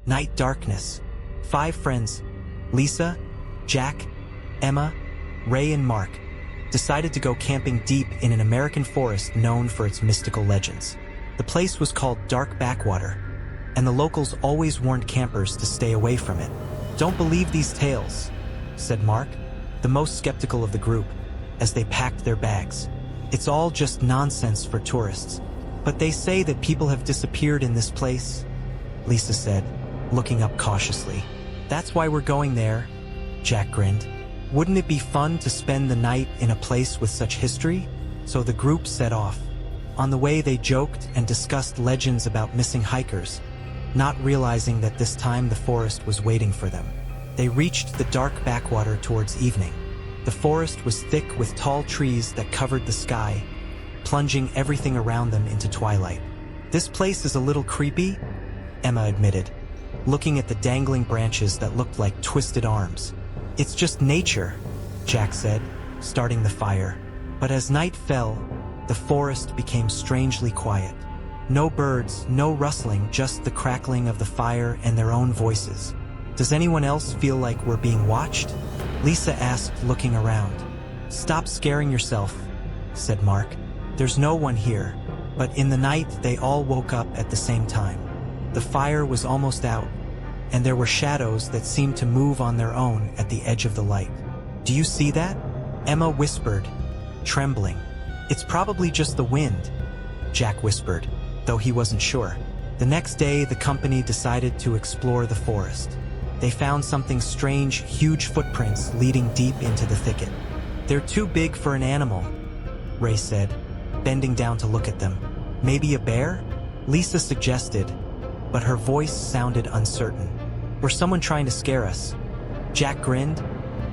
Night darkness. 5 friends, Lisa, Jack, Emma, Ray and Mark, decided to go camping deep in an American forest known for its mystical legends. The place was called Dark Backwater, and the locals always warned campers to stay away from it. "Don't believe these tales," said Mark, the most skeptical of the group, as they packed their bags. "It's all just nonsense for tourists. But they say that people have disappeared in this place," Lisa said, looking up cautiously. "That's why we're going there," Jack grinned. "Wouldn't it be fun to spend the night in a place with such history?" So the group set off. On the way they joked and discussed legends about missing hikers, not realizing that this time the forest was waiting for them. They reached the dark backwater towards evening. The forest was thick with tall trees that covered the sky, plunging everything around them into twilight. "This place is a little creepy," Emma admitted, looking at the dangling branches that looked like twisted arms. "It's just nature," Jack said, starting the fire. But as night fell, the forest became strangely quiet. No birds, no rustling, just the crackling of the fire and their own voices. "Does anyone else feel like we're being watched?" Lisa asked, looking around. "Stop scaring yourself," said Mark. "There's no one here." But in the night, they all woke up at the same time. The fire was almost out, and there were shadows that seemed to move on their own at the edge of the light. "Do you see that?" Emma whispered, trembling. "It's probably just the wind," Jack whispered, though he wasn't sure. The next day, the company decided to explore the forest. They found something strange, huge footprints leading deep into the thicket. "They're too big for an animal," Ray said, bending down to look at them. "Maybe a bear?" Lisa suggested, but her voice sounded uncertain. "Or someone trying to scare us." Jack grinned,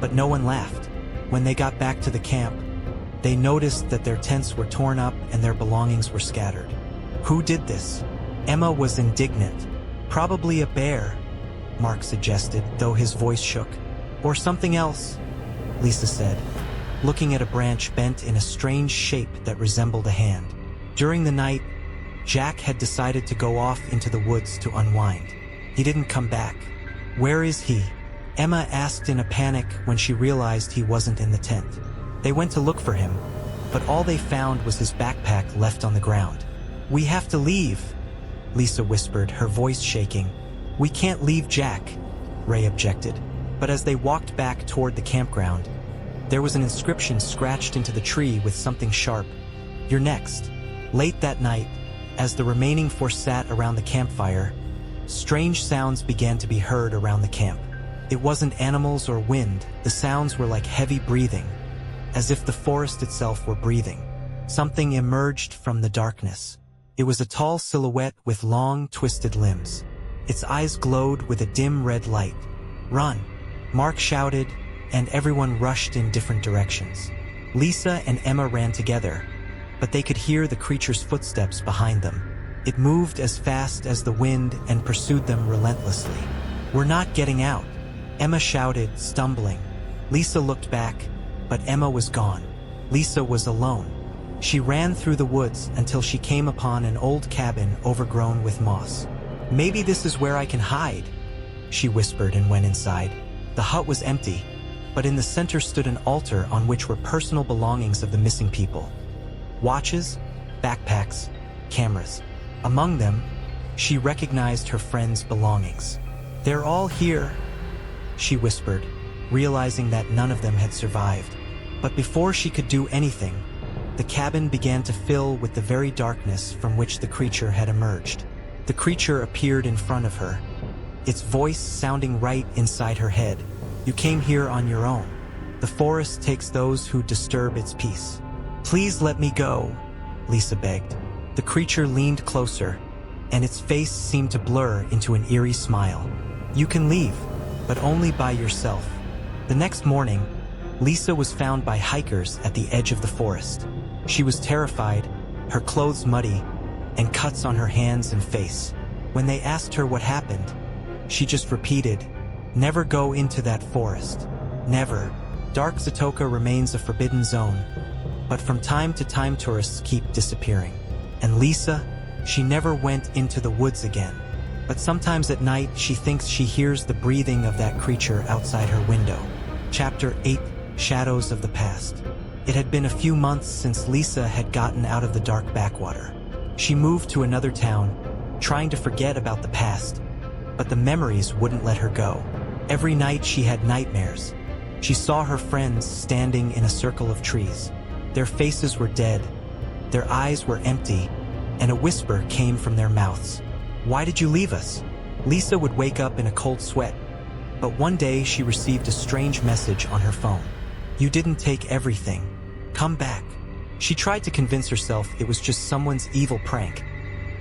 but no one laughed. When they got back to the camp, they noticed that their tents were torn up and their belongings were scattered. "Who did this?" Emma was indignant. "Probably a bear," Mark suggested, though his voice shook. "Or something else," Lisa said, looking at a branch bent in a strange shape that resembled a hand. During the night, Jack had decided to go off into the woods to unwind. He didn't come back. "Where is he?" Emma asked in a panic when she realized he wasn't in the tent. They went to look for him, but all they found was his backpack left on the ground. "We have to leave," Lisa whispered, her voice shaking. "We can't leave Jack," Ray objected. But as they walked back toward the campground, there was an inscription scratched into the tree with something sharp. "You're next." Late that night, as the remaining 4 sat around the campfire, strange sounds began to be heard around the camp. It wasn't animals or wind, the sounds were like heavy breathing, as if the forest itself were breathing. Something emerged from the darkness. It was a tall silhouette with long, twisted limbs. Its eyes glowed with a dim red light. "Run!" Mark shouted, and everyone rushed in different directions. Lisa and Emma ran together, but they could hear the creature's footsteps behind them. It moved as fast as the wind and pursued them relentlessly. "We're not getting out," Emma shouted, stumbling. Lisa looked back, but Emma was gone. Lisa was alone. She ran through the woods until she came upon an old cabin overgrown with moss. "Maybe this is where I can hide," she whispered and went inside. The hut was empty, but in the center stood an altar on which were personal belongings of the missing people. Watches, backpacks, cameras. Among them, she recognized her friends' belongings. "They're all here," she whispered, realizing that none of them had survived. But before she could do anything, the cabin began to fill with the very darkness from which the creature had emerged. The creature appeared in front of her, its voice sounding right inside her head. "You came here on your own. The forest takes those who disturb its peace. Please let me go," Lisa begged. The creature leaned closer, and its face seemed to blur into an eerie smile. "You can leave, but only by yourself." The next morning, Lisa was found by hikers at the edge of the forest. She was terrified, her clothes muddy, and cuts on her hands and face. When they asked her what happened, she just repeated, "Never go into that forest. Never." Dark Zatoka remains a forbidden zone, but from time to time tourists keep disappearing. And Lisa, she never went into the woods again. But sometimes at night, she thinks she hears the breathing of that creature outside her window. Chapter 8: Shadows of the Past. It had been a few months since Lisa had gotten out of the dark backwater. She moved to another town, trying to forget about the past, but the memories wouldn't let her go. Every night she had nightmares. She saw her friends standing in a circle of trees. Their faces were dead, their eyes were empty, and a whisper came from their mouths. "Why did you leave us?" Lisa would wake up in a cold sweat, but one day she received a strange message on her phone. "You didn't take everything. Come back." She tried to convince herself it was just someone's evil prank,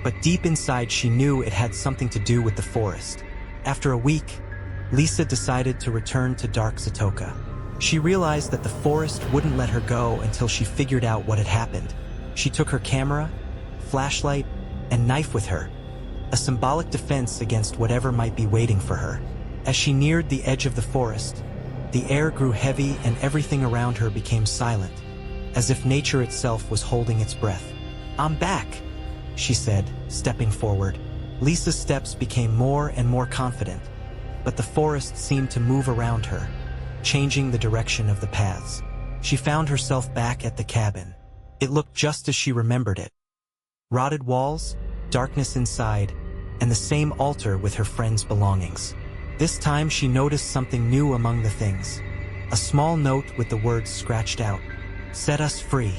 but deep inside she knew it had something to do with the forest. After a week, Lisa decided to return to Dark Zatoka. She realized that the forest wouldn't let her go until she figured out what had happened. She took her camera, flashlight, and knife with her, a symbolic defense against whatever might be waiting for her. As she neared the edge of the forest, the air grew heavy and everything around her became silent, as if nature itself was holding its breath. "I'm back," she said, stepping forward. Lisa's steps became more and more confident, but the forest seemed to move around her, changing the direction of the paths. She found herself back at the cabin. It looked just as she remembered it. Rotted walls, darkness inside, and the same altar with her friends' belongings. This time she noticed something new among the things. A small note with the words scratched out. "Set us free."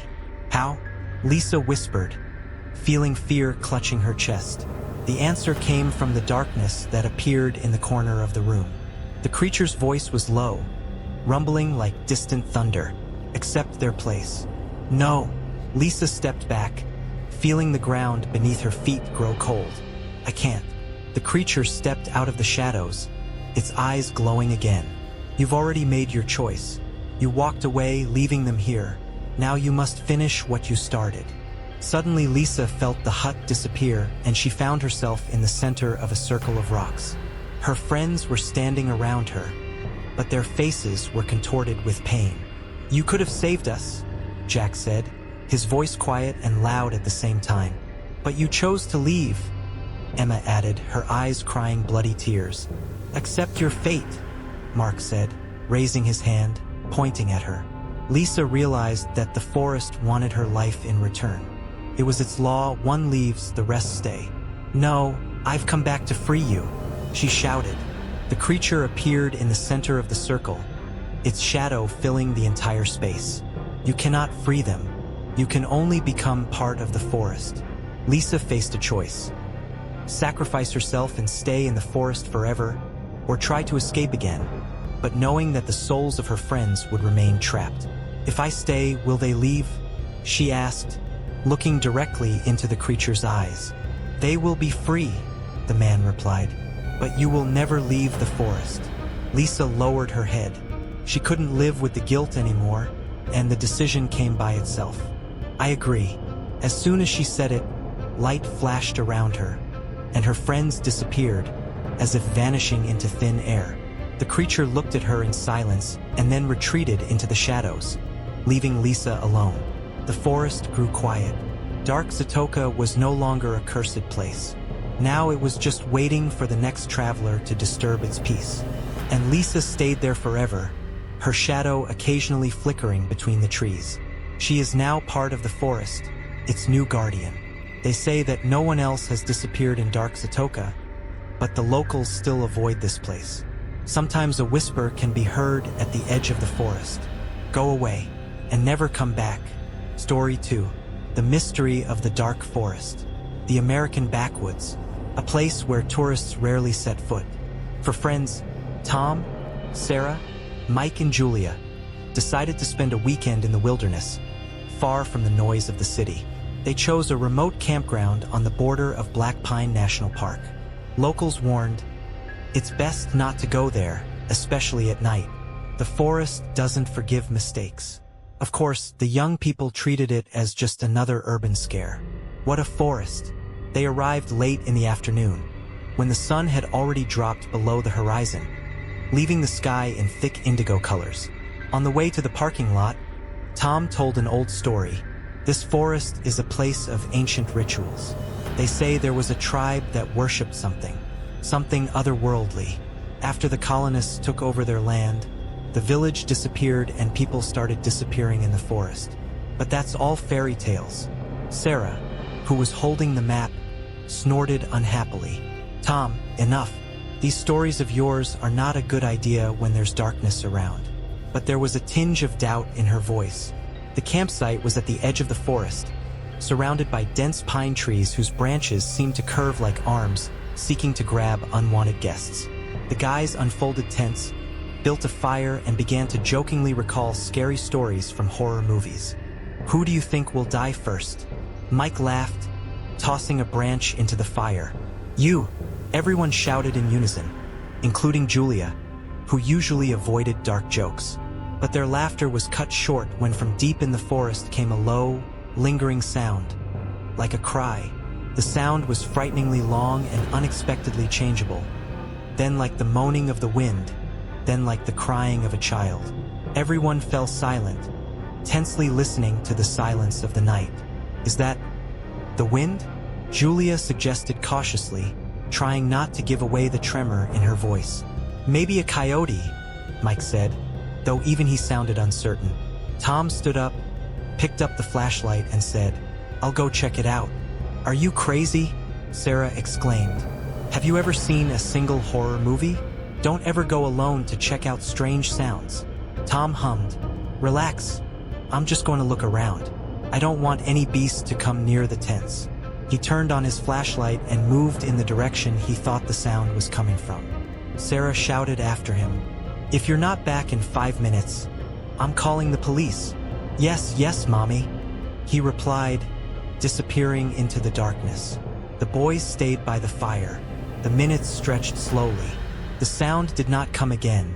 "How?" Lisa whispered, feeling fear clutching her chest. The answer came from the darkness that appeared in the corner of the room. The creature's voice was low, rumbling like distant thunder. "Accept their place." "No." Lisa stepped back, feeling the ground beneath her feet grow cold. "I can't." The creature stepped out of the shadows, its eyes glowing again. "You've already made your choice. You walked away, leaving them here. Now you must finish what you started." Suddenly Lisa felt the hut disappear, and she found herself in the center of a circle of rocks. Her friends were standing around her, but their faces were contorted with pain. "You could have saved us," Jack said, his voice quiet and loud at the same time. "But you chose to leave," Emma added, her eyes crying bloody tears. "Accept your fate," Mark said, raising his hand, pointing at her. Lisa realized that the forest wanted her life in return. It was its law: one leaves, the rest stay. "No, I've come back to free you," she shouted. The creature appeared in the center of the circle, its shadow filling the entire space. "You cannot free them. You can only become part of the forest." Lisa faced a choice: sacrifice herself and stay in the forest forever, or try to escape again, but knowing that the souls of her friends would remain trapped. "If I stay, will they leave?" she asked, looking directly into the creature's eyes. "They will be free," the man replied, "but you will never leave the forest." Lisa lowered her head. She couldn't live with the guilt anymore, and the decision came by itself. "I agree." As soon as she said it, light flashed around her, and her friends disappeared, as if vanishing into thin air. The creature looked at her in silence and then retreated into the shadows, leaving Lisa alone. The forest grew quiet. Dark Zatoka was no longer a cursed place. Now it was just waiting for the next traveler to disturb its peace. And Lisa stayed there forever, her shadow occasionally flickering between the trees. She is now part of the forest, its new guardian. They say that no one else has disappeared in Dark Zatoka, but the locals still avoid this place. Sometimes a whisper can be heard at the edge of the forest. "Go away, and never come back." Story 2. The Mystery of the Dark Forest. The American Backwoods, a place where tourists rarely set foot. For friends, Tom, Sarah, Mike, and Julia decided to spend a weekend in the wilderness, far from the noise of the city. They chose a remote campground on the border of Black Pine National Park. Locals warned, it's best not to go there, especially at night. The forest doesn't forgive mistakes. Of course, the young people treated it as just another urban scare. What a forest! They arrived late in the afternoon, when the sun had already dropped below the horizon, leaving the sky in thick indigo colors. On the way to the parking lot, Tom told an old story. This forest is a place of ancient rituals. They say there was a tribe that worshipped something, something otherworldly. After the colonists took over their land, the village disappeared and people started disappearing in the forest. But that's all fairy tales. Sarah, who was holding the map, snorted unhappily. Tom, enough. These stories of yours are not a good idea when there's darkness around. But there was a tinge of doubt in her voice. The campsite was at the edge of the forest, surrounded by dense pine trees whose branches seemed to curve like arms, seeking to grab unwanted guests. The guys unfolded tents, built a fire, and began to jokingly recall scary stories from horror movies. Who do you think will die first? Mike laughed, tossing a branch into the fire. You! Everyone shouted in unison, including Julia, who usually avoided dark jokes. But their laughter was cut short when from deep in the forest came a low, lingering sound, like a cry. The sound was frighteningly long and unexpectedly changeable, then like the moaning of the wind, then like the crying of a child. Everyone fell silent, tensely listening to the silence of the night. Is that the wind? Julia suggested cautiously, trying not to give away the tremor in her voice. Maybe a coyote, Mike said, though even he sounded uncertain. Tom stood up, picked up the flashlight and said, I'll go check it out. Are you crazy? Sarah exclaimed. Have you ever seen a single horror movie? Don't ever go alone to check out strange sounds. Tom hummed. Relax. I'm just going to look around. I don't want any beasts to come near the tents. He turned on his flashlight and moved in the direction he thought the sound was coming from. Sarah shouted after him, If you're not back in 5 minutes, I'm calling the police. Yes, yes, Mommy, he replied, disappearing into the darkness. The boys stayed by the fire. The minutes stretched slowly. The sound did not come again,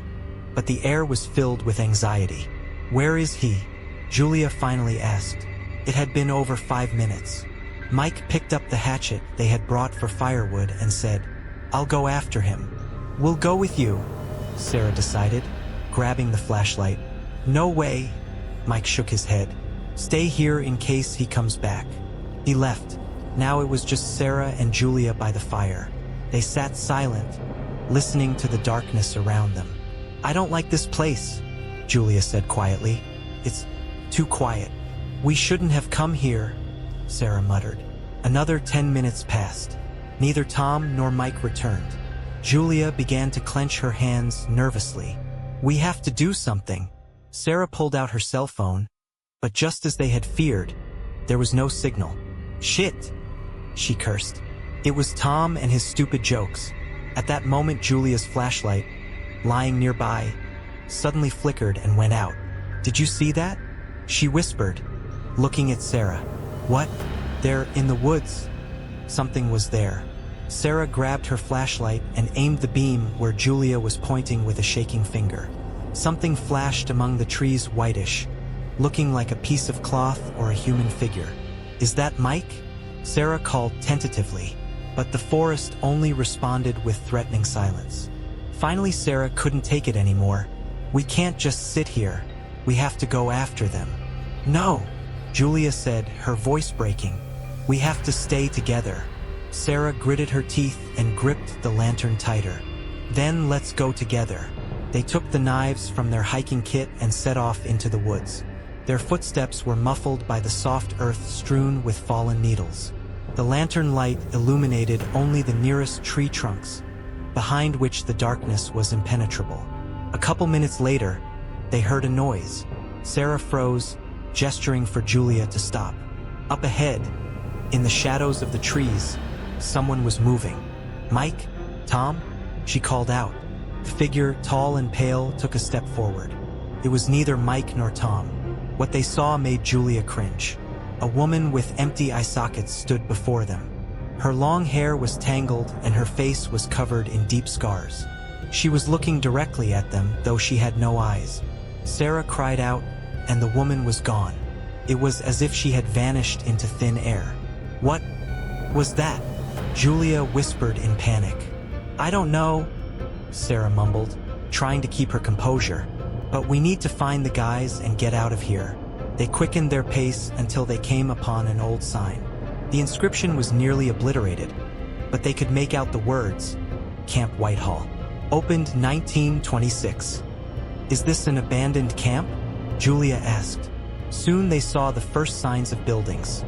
but the air was filled with anxiety. Where is he? Julia finally asked. It had been over 5 minutes. Mike picked up the hatchet they had brought for firewood and said, I'll go after him. We'll go with you, Sarah decided, grabbing the flashlight. No way, Mike shook his head. Stay here in case he comes back. He left. Now it was just Sarah and Julia by the fire. They sat silent, listening to the darkness around them. I don't like this place, Julia said quietly. It's too quiet. We shouldn't have come here, Sarah muttered. Another 10 minutes passed. Neither Tom nor Mike returned. Julia began to clench her hands nervously. We have to do something. Sarah pulled out her cell phone, but just as they had feared, there was no signal. Shit, she cursed. It was Tom and his stupid jokes. At that moment, Julia's flashlight, lying nearby, suddenly flickered and went out. Did you see that? She whispered, looking at Sarah. What? There, in the woods. Something was there. Sarah grabbed her flashlight and aimed the beam where Julia was pointing with a shaking finger. Something flashed among the trees, whitish, looking like a piece of cloth or a human figure. Is that Mike? Sarah called tentatively, but the forest only responded with threatening silence. Finally, Sarah couldn't take it anymore. We can't just sit here. We have to go after them. No, Julia said, her voice breaking. We have to stay together. Sarah gritted her teeth and gripped the lantern tighter. Then let's go together. They took the knives from their hiking kit and set off into the woods. Their footsteps were muffled by the soft earth strewn with fallen needles. The lantern light illuminated only the nearest tree trunks, behind which the darkness was impenetrable. A couple minutes later, they heard a noise. Sarah froze, gesturing for Julia to stop. Up ahead, in the shadows of the trees, someone was moving. Mike? Tom? She called out. The figure, tall and pale, took a step forward. It was neither Mike nor Tom. What they saw made Julia cringe. A woman with empty eye sockets stood before them. Her long hair was tangled and her face was covered in deep scars. She was looking directly at them, though she had no eyes. Sarah cried out, and the woman was gone. It was as if she had vanished into thin air. What was that? Julia whispered in panic. I don't know, Sarah mumbled, trying to keep her composure. But we need to find the guys and get out of here. They quickened their pace until they came upon an old sign. The inscription was nearly obliterated, but they could make out the words, Camp Whitehall. Opened 1926. Is this an abandoned camp? Julia asked. Soon they saw the first signs of buildings.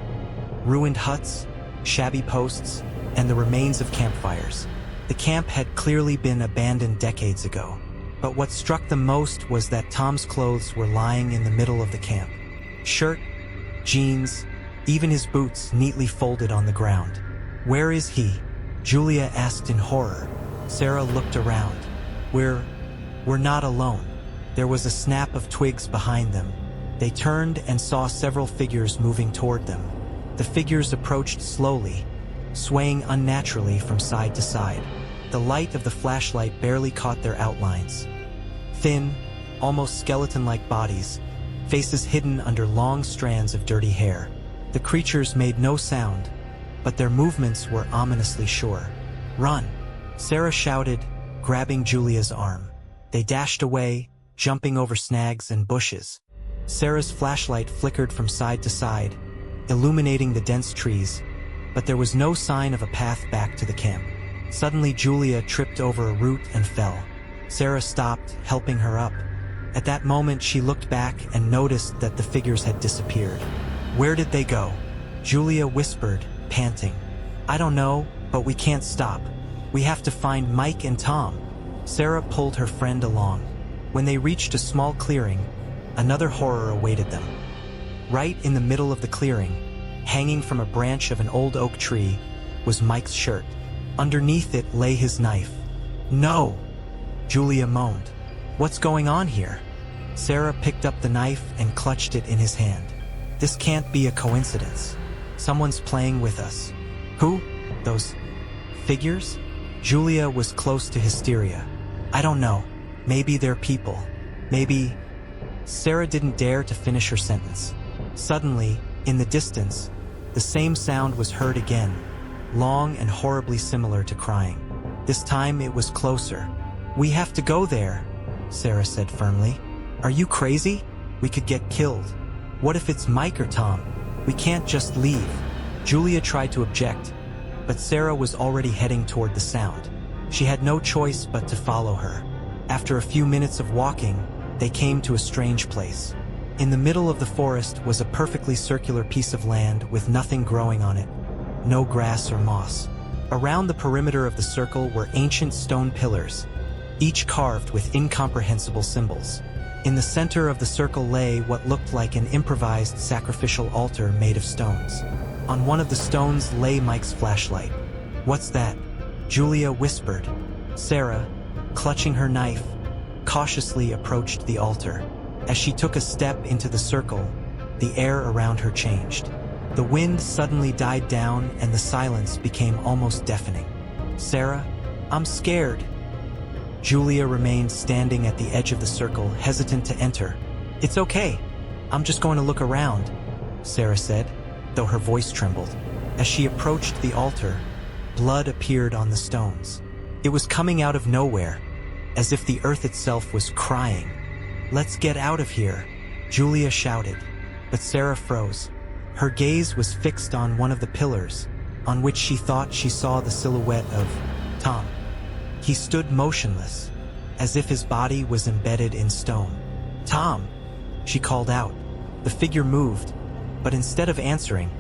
Ruined huts, shabby posts, and the remains of campfires. The camp had clearly been abandoned decades ago. But what struck them most was that Tom's clothes were lying in the middle of the camp. Shirt, jeans, even his boots neatly folded on the ground. Where is he? Julia asked in horror. Sarah looked around. We're not alone. There was a snap of twigs behind them. They turned and saw several figures moving toward them. The figures approached slowly, swaying unnaturally from side to side. The light of the flashlight barely caught their outlines. Thin, almost skeleton-like bodies, faces hidden under long strands of dirty hair. The creatures made no sound, but their movements were ominously sure. Run! Sarah shouted, grabbing Julia's arm. They dashed away, jumping over snags and bushes. Sarah's flashlight flickered from side to side, illuminating the dense trees, but there was no sign of a path back to the camp. Suddenly Julia tripped over a root and fell. Sarah stopped, helping her up. At that moment she looked back and noticed that the figures had disappeared. Where did they go? Julia whispered, panting. I don't know, but we can't stop. We have to find Mike and Tom. Sarah pulled her friend along. When they reached a small clearing, another horror awaited them. Right in the middle of the clearing, hanging from a branch of an old oak tree, was Mike's shirt. Underneath it lay his knife. No! Julia moaned. What's going on here? Sarah picked up the knife and clutched it in his hand. This can't be a coincidence. Someone's playing with us. Who? Those figures? Julia was close to hysteria. I don't know. Maybe they're people. Maybe... Sarah didn't dare to finish her sentence. Suddenly, in the distance, the same sound was heard again, long and horribly similar to crying. This time it was closer. We have to go there, Sarah said firmly. Are you crazy? We could get killed. What if it's Mike or Tom? We can't just leave. Julia tried to object, but Sarah was already heading toward the sound. She had no choice but to follow her. After a few minutes of walking, they came to a strange place. In the middle of the forest was a perfectly circular piece of land with nothing growing on it, no grass or moss. Around the perimeter of the circle were ancient stone pillars, each carved with incomprehensible symbols. In the center of the circle lay what looked like an improvised sacrificial altar made of stones. On one of the stones lay Mike's flashlight. What's that? Julia whispered. Sarah, clutching her knife, cautiously approached the altar. As she took a step into the circle, the air around her changed. The wind suddenly died down and the silence became almost deafening. Sarah, I'm scared. Julia remained standing at the edge of the circle, hesitant to enter. It's okay. I'm just going to look around, Sarah said, though her voice trembled. As she approached the altar, blood appeared on the stones. It was coming out of nowhere, as if the earth itself was crying. Let's get out of here, Julia shouted, but Sarah froze. Her gaze was fixed on one of the pillars, on which she thought she saw the silhouette of Tom. He stood motionless, as if his body was embedded in stone. Tom, she called out. The figure moved, but instead of answering,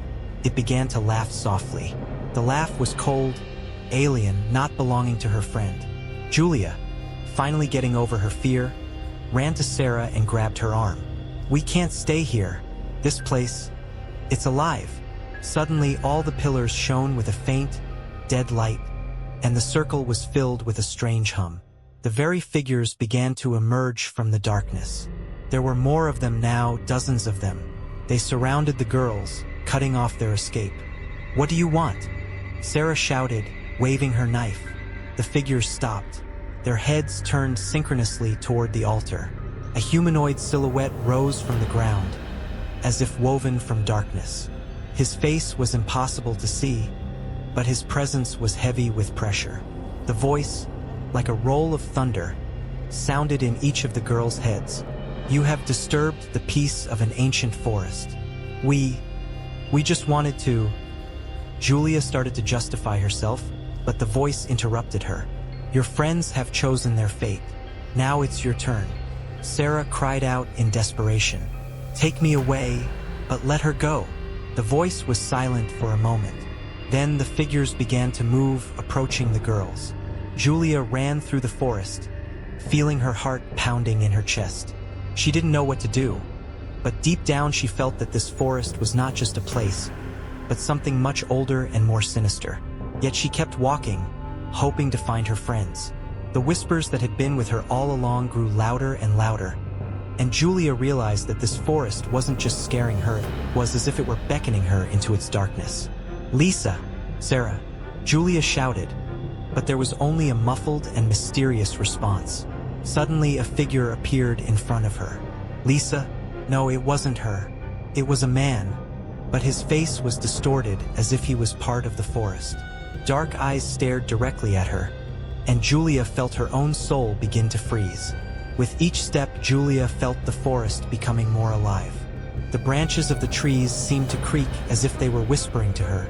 it began to laugh softly. The laugh was cold, alien, not belonging to her friend. Julia, finally getting over her fear, ran to Sarah and grabbed her arm. We can't stay here. This place, it's alive. Suddenly, all the pillars shone with a faint, dead light, and the circle was filled with a strange hum. The very figures began to emerge from the darkness. There were more of them now, dozens of them. They surrounded the girls, cutting off their escape. What do you want? Sarah shouted, waving her knife. The figures stopped. Their heads turned synchronously toward the altar. A humanoid silhouette rose from the ground, as if woven from darkness. His face was impossible to see, but his presence was heavy with pressure. The voice, like a roll of thunder, sounded in each of the girls' heads. You have disturbed the peace of an ancient forest. We just wanted to... Julia started to justify herself, but the voice interrupted her. Your friends have chosen their fate. Now it's your turn." Sarah cried out in desperation. "Take me away, but let her go." The voice was silent for a moment. Then the figures began to move, approaching the girls. Julia ran through the forest, feeling her heart pounding in her chest. She didn't know what to do, but deep down she felt that this forest was not just a place, but something much older and more sinister. Yet she kept walking, hoping to find her friends. The whispers that had been with her all along grew louder and louder, and Julia realized that this forest wasn't just scaring her, it was as if it were beckoning her into its darkness. "Lisa! Sarah!" Julia shouted, but there was only a muffled and mysterious response. Suddenly a figure appeared in front of her. Lisa? No, it wasn't her. It was a man, but his face was distorted as if he was part of the forest. Dark eyes stared directly at her, and Julia felt her own soul begin to freeze. With each step, Julia felt the forest becoming more alive. The branches of the trees seemed to creak as if they were whispering to her,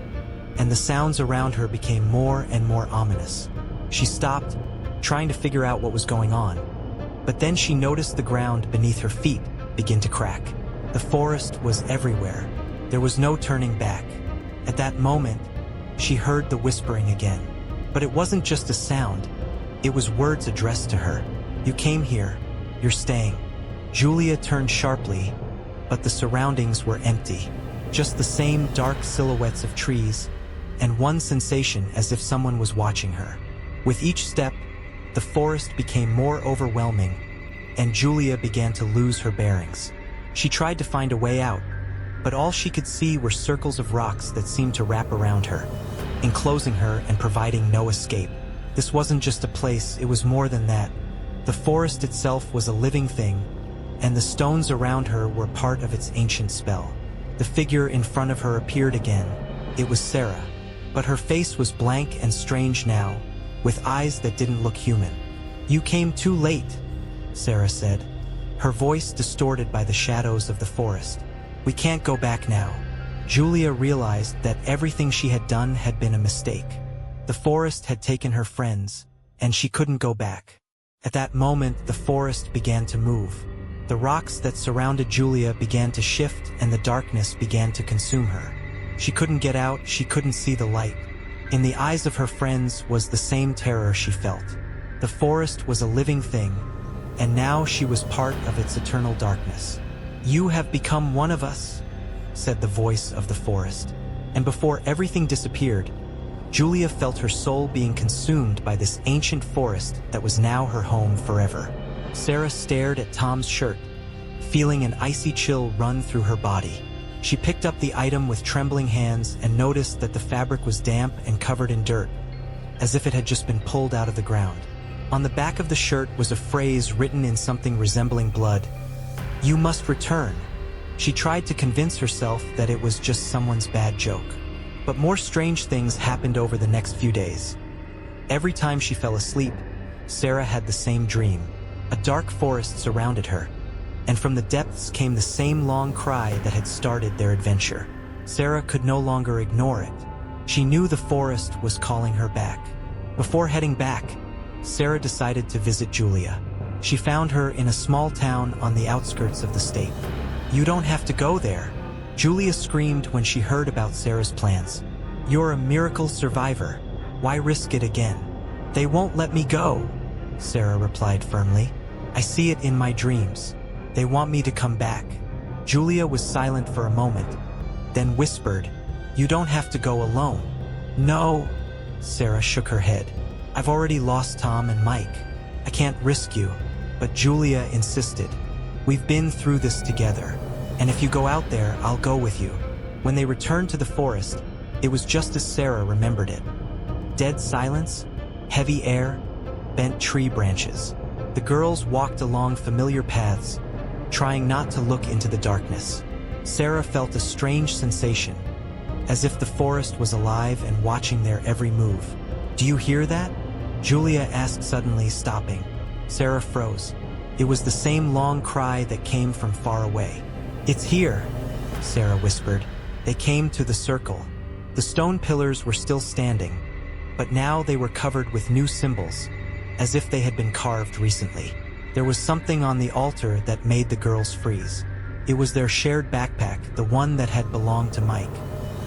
and the sounds around her became more and more ominous. She stopped, trying to figure out what was going on, but then she noticed the ground beneath her feet begin to crack. The forest was everywhere. There was no turning back. At that moment, she heard the whispering again. But it wasn't just a sound, it was words addressed to her. "You came here, you're staying." Julia turned sharply, but the surroundings were empty. Just the same dark silhouettes of trees, and one sensation as if someone was watching her. With each step, the forest became more overwhelming, and Julia began to lose her bearings. She tried to find a way out, but all she could see were circles of rocks that seemed to wrap around her, enclosing her and providing no escape. This wasn't just a place, it was more than that. The forest itself was a living thing, and the stones around her were part of its ancient spell. The figure in front of her appeared again. It was Sarah, but her face was blank and strange now, with eyes that didn't look human. "You came too late," Sarah said, her voice distorted by the shadows of the forest. "We can't go back now." Julia realized that everything she had done had been a mistake. The forest had taken her friends, and she couldn't go back. At that moment, the forest began to move. The rocks that surrounded Julia began to shift, and the darkness began to consume her. She couldn't get out, she couldn't see the light. In the eyes of her friends was the same terror she felt. The forest was a living thing, and now she was part of its eternal darkness. "You have become one of us," said the voice of the forest. And before everything disappeared, Julia felt her soul being consumed by this ancient forest that was now her home forever. Sarah stared at Tom's shirt, feeling an icy chill run through her body. She picked up the item with trembling hands and noticed that the fabric was damp and covered in dirt, as if it had just been pulled out of the ground. On the back of the shirt was a phrase written in something resembling blood. "You must return." She tried to convince herself that it was just someone's bad joke. But more strange things happened over the next few days. Every time she fell asleep, Sarah had the same dream. A dark forest surrounded her, and from the depths came the same long cry that had started their adventure. Sarah could no longer ignore it. She knew the forest was calling her back. Before heading back, Sarah decided to visit Julia. She found her in a small town on the outskirts of the state. "You don't have to go there," Julia screamed when she heard about Sarah's plans. "You're a miracle survivor. Why risk it again?" "They won't let me go," Sarah replied firmly. "I see it in my dreams. They want me to come back." Julia was silent for a moment, then whispered, "You don't have to go alone." "No," Sarah shook her head. "I've already lost Tom and Mike. I can't risk you." But Julia insisted. "We've been through this together, and if you go out there, I'll go with you." When they returned to the forest, it was just as Sarah remembered it. Dead silence, heavy air, bent tree branches. The girls walked along familiar paths, trying not to look into the darkness. Sarah felt a strange sensation, as if the forest was alive and watching their every move. "Do you hear that?" Julia asked suddenly, stopping. Sarah froze. It was the same long cry that came from far away. "It's here," Sarah whispered. They came to the circle. The stone pillars were still standing, but now they were covered with new symbols, as if they had been carved recently. There was something on the altar that made the girls freeze. It was their shared backpack, the one that had belonged to Mike.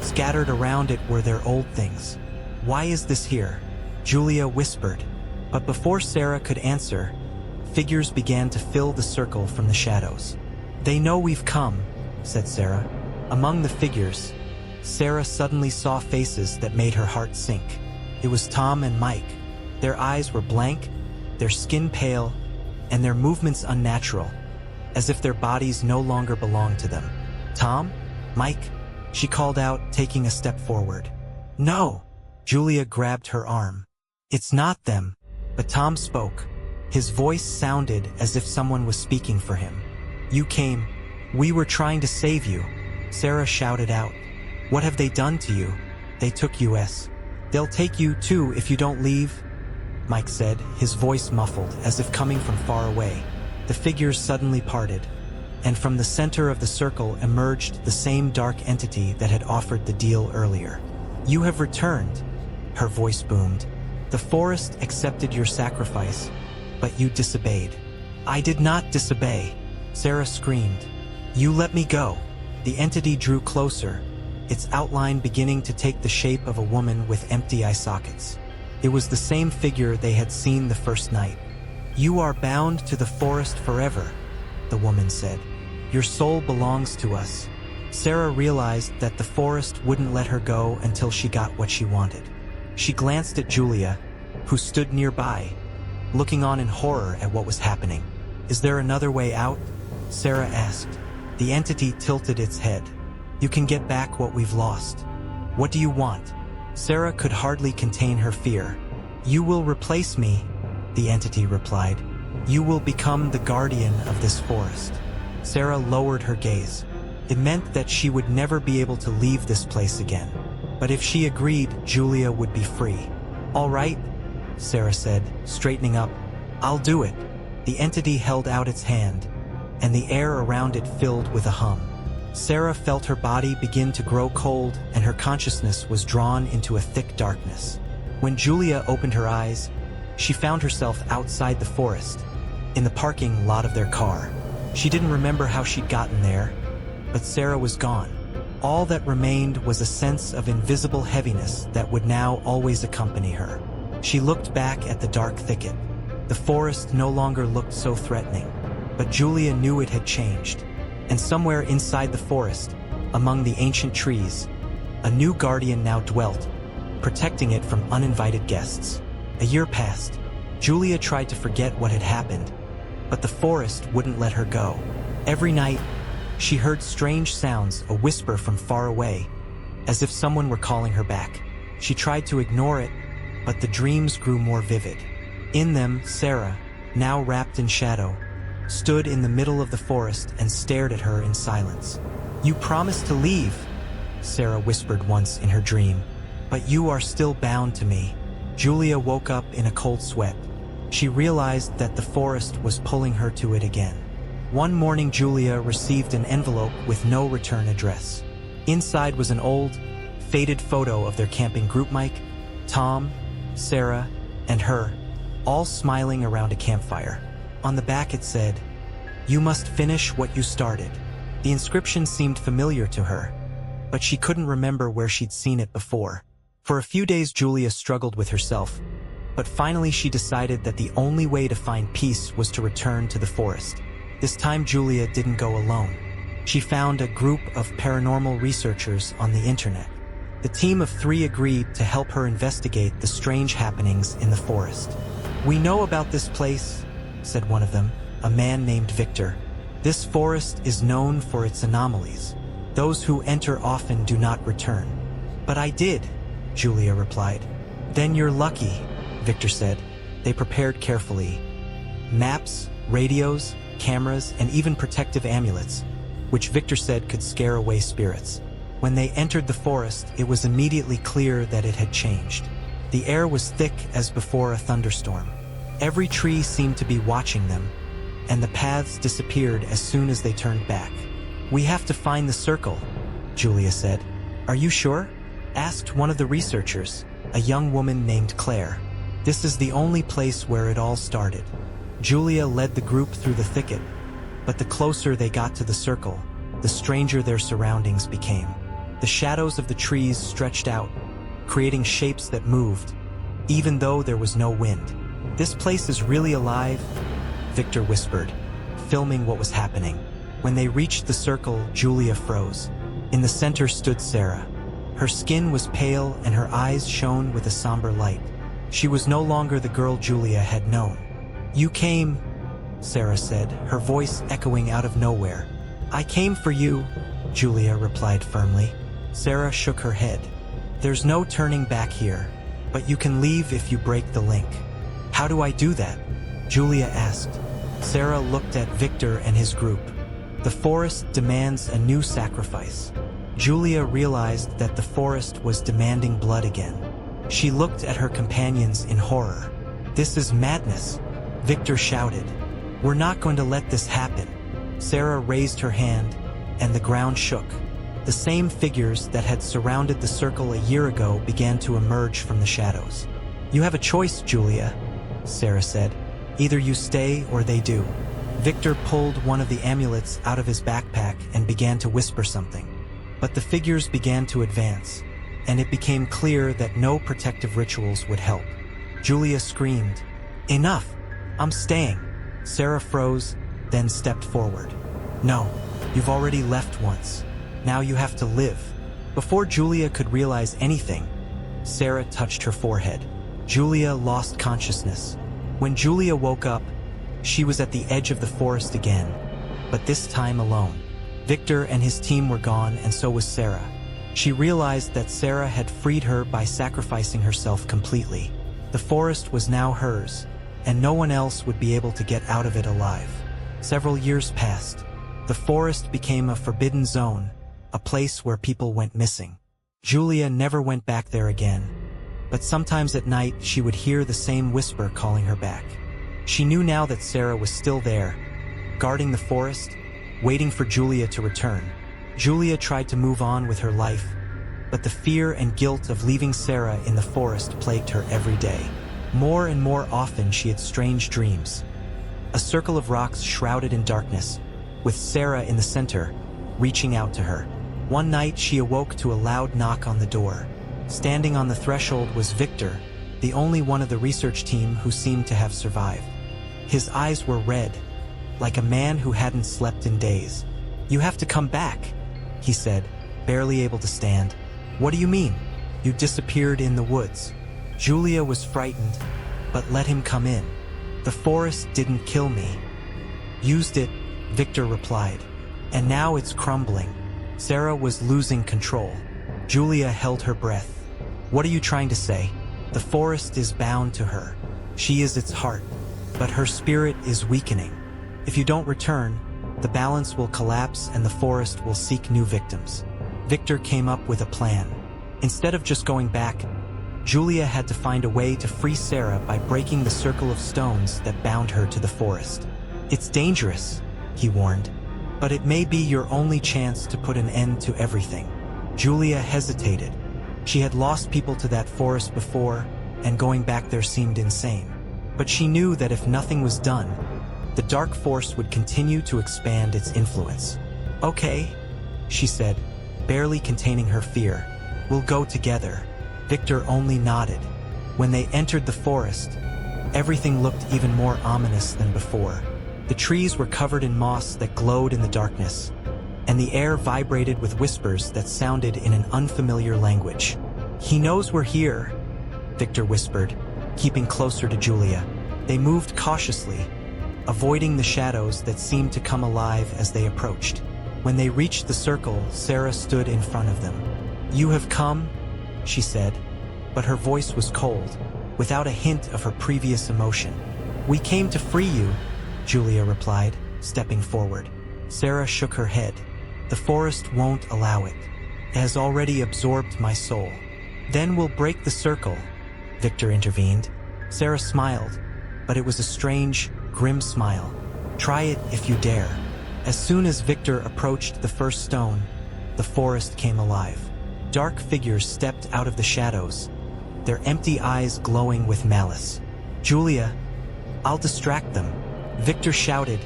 Scattered around it were their old things. "Why is this here?" Julia whispered. But before Sarah could answer, figures began to fill the circle from the shadows. "They know we've come," said Sarah. Among the figures, Sarah suddenly saw faces that made her heart sink. It was Tom and Mike. Their eyes were blank, their skin pale, and their movements unnatural, as if their bodies no longer belonged to them. "Tom? Mike?" she called out, taking a step forward. "No!" Julia grabbed her arm. "It's not them." But Tom spoke. His voice sounded as if someone was speaking for him. "You came. We were trying to save you," Sarah shouted out. "What have they done to you?" "They took us. They'll take you too if you don't leave," Mike said, his voice muffled as if coming from far away. The figures suddenly parted, and from the center of the circle emerged the same dark entity that had offered the deal earlier. "You have returned," her voice boomed. "The forest accepted your sacrifice, but you disobeyed." "I did not disobey," Sarah screamed. "You let me go." The entity drew closer, its outline beginning to take the shape of a woman with empty eye sockets. It was the same figure they had seen the first night. "You are bound to the forest forever," the woman said. "Your soul belongs to us." Sarah realized that the forest wouldn't let her go until she got what she wanted. She glanced at Julia, who stood nearby, looking on in horror at what was happening. "Is there another way out?" Sarah asked. The entity tilted its head. "You can get back what we've lost." "What do you want?" Sarah could hardly contain her fear. "You will replace me," the entity replied. "You will become the guardian of this forest." Sarah lowered her gaze. It meant that she would never be able to leave this place again. But if she agreed, Julia would be free. "All right," Sarah said, straightening up. "I'll do it." The entity held out its hand, and the air around it filled with a hum. Sarah felt her body begin to grow cold, and her consciousness was drawn into a thick darkness. When Julia opened her eyes, she found herself outside the forest, in the parking lot of their car. She didn't remember how she'd gotten there, but Sarah was gone. All that remained was a sense of invisible heaviness that would now always accompany her. She looked back at the dark thicket. The forest no longer looked so threatening, but Julia knew it had changed. And somewhere inside the forest, among the ancient trees, a new guardian now dwelt, protecting it from uninvited guests. A year passed. Julia tried to forget what had happened, but the forest wouldn't let her go. Every night, she heard strange sounds, a whisper from far away, as if someone were calling her back. She tried to ignore it, but the dreams grew more vivid. In them, Sarah, now wrapped in shadow, stood in the middle of the forest and stared at her in silence. "You promised to leave," Sarah whispered once in her dream. "But you are still bound to me." Julia woke up in a cold sweat. She realized that the forest was pulling her to it again. One morning, Julia received an envelope with no return address. Inside was an old, faded photo of their camping group: Mike, Tom, Sarah, and her, all smiling around a campfire. On the back it said, "You must finish what you started." The inscription seemed familiar to her, but she couldn't remember where she'd seen it before. For a few days Julia struggled with herself, but finally she decided that the only way to find peace was to return to the forest. This time Julia didn't go alone. She found a group of paranormal researchers on the internet. The team of 3 agreed to help her investigate the strange happenings in the forest. "We know about this place," said one of them, a man named Victor. "This forest is known for its anomalies. Those who enter often do not return." "But I did," Julia replied. "Then you're lucky," Victor said. They prepared carefully. Maps, radios, cameras, and even protective amulets, which Victor said could scare away spirits. When they entered the forest, it was immediately clear that it had changed. The air was thick as before a thunderstorm. Every tree seemed to be watching them, and the paths disappeared as soon as they turned back. "We have to find the circle," Julia said. "Are you sure?" asked one of the researchers, a young woman named Claire. This is the only place where it all started. Julia led the group through the thicket, but the closer they got to the circle, the stranger their surroundings became. The shadows of the trees stretched out, creating shapes that moved, even though there was no wind. "This place is really alive," Victor whispered, filming what was happening. When they reached the circle, Julia froze. In the center stood Sarah. Her skin was pale and her eyes shone with a somber light. She was no longer the girl Julia had known. "You came," Sarah said, her voice echoing out of nowhere. "I came for you," Julia replied firmly. Sarah shook her head. "There's no turning back here, but you can leave if you break the link." "How do I do that?" Julia asked. Sarah looked at Victor and his group. "The forest demands a new sacrifice." Julia realized that the forest was demanding blood again. She looked at her companions in horror. "This is madness," Victor shouted. "We're not going to let this happen." Sarah raised her hand, and the ground shook. The same figures that had surrounded the circle a year ago began to emerge from the shadows. "You have a choice, Julia," Sarah said. "Either you stay or they do." Victor pulled one of the amulets out of his backpack and began to whisper something. But the figures began to advance, and it became clear that no protective rituals would help. Julia screamed, "Enough! I'm staying!" Sarah froze, then stepped forward. "No, you've already left once. Now you have to live." Before Julia could realize anything, Sarah touched her forehead. Julia lost consciousness. When Julia woke up, she was at the edge of the forest again, but this time alone. Victor and his team were gone, and so was Sarah. She realized that Sarah had freed her by sacrificing herself completely. The forest was now hers, and no one else would be able to get out of it alive. Several years passed. The forest became a forbidden zone, a place where people went missing. Julia never went back there again, but sometimes at night she would hear the same whisper calling her back. She knew now that Sarah was still there, guarding the forest, waiting for Julia to return. Julia tried to move on with her life, but the fear and guilt of leaving Sarah in the forest plagued her every day. More and more often she had strange dreams. A circle of rocks shrouded in darkness, with Sarah in the center, reaching out to her. One night she awoke to a loud knock on the door. Standing on the threshold was Victor, the only one of the research team who seemed to have survived. His eyes were red, like a man who hadn't slept in days. "You have to come back," he said, barely able to stand. "What do you mean? You disappeared in the woods." Julia was frightened, but let him come in. "The forest didn't kill me. Used it," Victor replied. "And now it's crumbling." Sarah was losing control. Julia held her breath. "What are you trying to say?" "The forest is bound to her. She is its heart, but her spirit is weakening. If you don't return, the balance will collapse and the forest will seek new victims." Victor came up with a plan. Instead of just going back, Julia had to find a way to free Sarah by breaking the circle of stones that bound her to the forest. "It's dangerous," he warned, "but it may be your only chance to put an end to everything." Julia hesitated. She had lost people to that forest before, and going back there seemed insane. But she knew that if nothing was done, the dark force would continue to expand its influence. "Okay," she said, barely containing her fear. "We'll go together." Victor only nodded. When they entered the forest, everything looked even more ominous than before. The trees were covered in moss that glowed in the darkness, and the air vibrated with whispers that sounded in an unfamiliar language. "He knows we're here," Victor whispered, keeping closer to Julia. They moved cautiously, avoiding the shadows that seemed to come alive as they approached. When they reached the circle, Sarah stood in front of them. "You have come," she said, but her voice was cold, without a hint of her previous emotion. "We came to free you," Julia replied, stepping forward. Sarah shook her head. "The forest won't allow it. It has already absorbed my soul." "Then we'll break the circle," Victor intervened. Sarah smiled, but it was a strange, grim smile. "Try it if you dare." As soon as Victor approached the first stone, the forest came alive. Dark figures stepped out of the shadows, their empty eyes glowing with malice. Julia, I'll distract them, Victor shouted,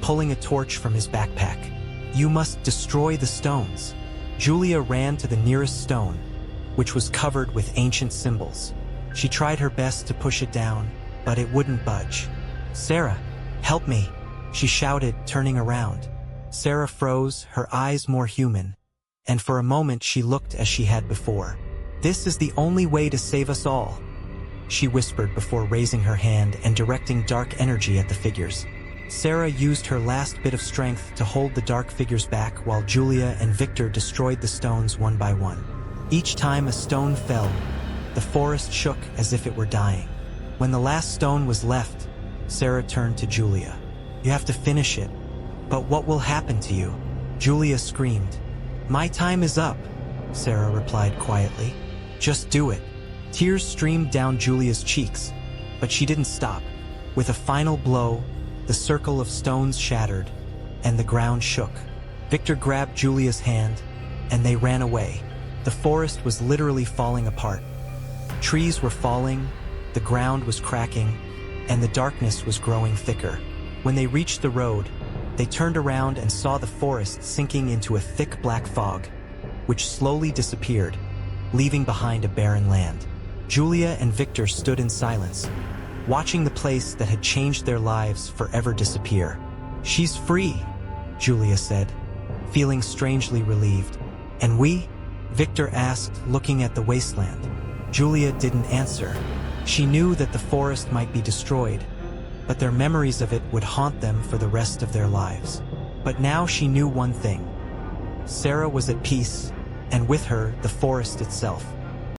pulling a torch from his backpack. You must destroy the stones. Julia ran to the nearest stone, which was covered with ancient symbols. She tried her best to push it down, but it wouldn't budge. Sarah, help me, she shouted, turning around. Sarah froze, her eyes more human, and for a moment she looked as she had before. This is the only way to save us all, she whispered before raising her hand and directing dark energy at the figures. Sarah used her last bit of strength to hold the dark figures back while Julia and Victor destroyed the stones one by one. Each time a stone fell, the forest shook as if it were dying. When the last stone was left, Sarah turned to Julia. You have to finish it. But what will happen to you? Julia screamed. My time is up, Sarah replied quietly. Just do it. Tears streamed down Julia's cheeks, but she didn't stop. With a final blow, the circle of stones shattered, and the ground shook. Victor grabbed Julia's hand, and they ran away. The forest was literally falling apart. Trees were falling, the ground was cracking, and the darkness was growing thicker. When they reached the road, they turned around and saw the forest sinking into a thick black fog, which slowly disappeared, leaving behind a barren land. Julia and Victor stood in silence, watching the place that had changed their lives forever disappear. She's free, Julia said, feeling strangely relieved. And we? Victor asked, looking at the wasteland. Julia didn't answer. She knew that the forest might be destroyed, but their memories of it would haunt them for the rest of their lives. But now she knew one thing. Sarah was at peace, and with her, the forest itself.